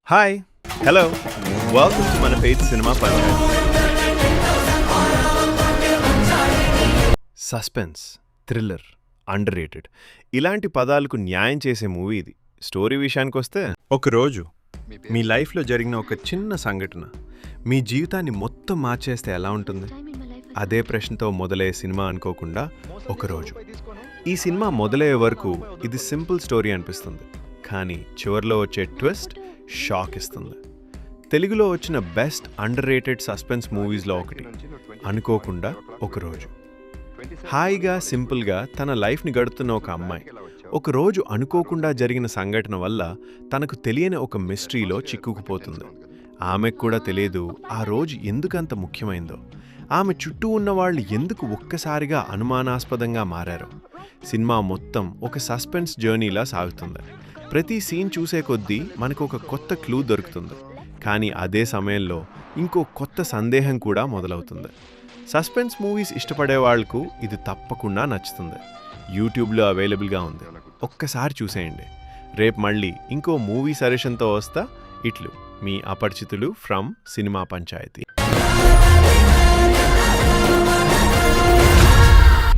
Hi hello welcome to మన page cinema Panchayati. Suspense, thriller, underrated ఇలాంటి పదాలకు న్యాయం చేసే మూవీ ఇది. స్టోరీ విషయానికి వస్తే, ఒకరోజు మీ లైఫ్లో జరిగిన ఒక చిన్న సంఘటన మీ జీవితాన్ని మొత్తం మార్చేస్తే ఎలా ఉంటుంది? అదే ప్రశ్నతో మొదలయ్యే సినిమా అనుకోకుండా ఒకరోజు. ఈ సినిమా మొదలయ్యే వరకు ఇది సింపుల్ స్టోరీ అనిపిస్తుంది, కానీ చివరిలో వచ్చే ట్విస్ట్ షాక్ ఇస్తుంది. తెలుగులో వచ్చిన బెస్ట్ అండర్ రేటెడ్ సస్పెన్స్ మూవీస్లో ఒకటి అనుకోకుండా ఒకరోజు. హాయిగా సింపుల్గా తన లైఫ్ని గడుపుతున్న ఒక అమ్మాయి ఒకరోజు అనుకోకుండా జరిగిన సంఘటన వల్ల తనకు తెలియని ఒక మిస్టరీలో చిక్కుకుపోతుంది. ఆమెకు కూడా తెలియదు ఆ రోజు ఎందుకంత ముఖ్యమైందో, ఆమె చుట్టూ ఉన్న వాళ్ళు ఎందుకు ఒక్కసారిగా అనుమానాస్పదంగా మారారో. సినిమా మొత్తం ఒక సస్పెన్స్ జర్నీలా సాగుతుంది. ప్రతి సీన్ చూసే కొద్దీ మనకు ఒక కొత్త క్లూ దొరుకుతుంది, కానీ అదే సమయంలో ఇంకో కొత్త సందేహం కూడా మొదలవుతుంది. సస్పెన్స్ మూవీస్ ఇష్టపడే వాళ్లకు ఇది తప్పకుండా నచ్చుతుంది. యూట్యూబ్లో అవైలబుల్గా ఉంది, ఒక్కసారి చూసేయండి. రేపు మళ్ళీ ఇంకో మూవీ సజెషన్తో వస్తా. ఇట్లు మీ అపరిచితులు ఫ్రమ్ సినిమా పంచాయతీ.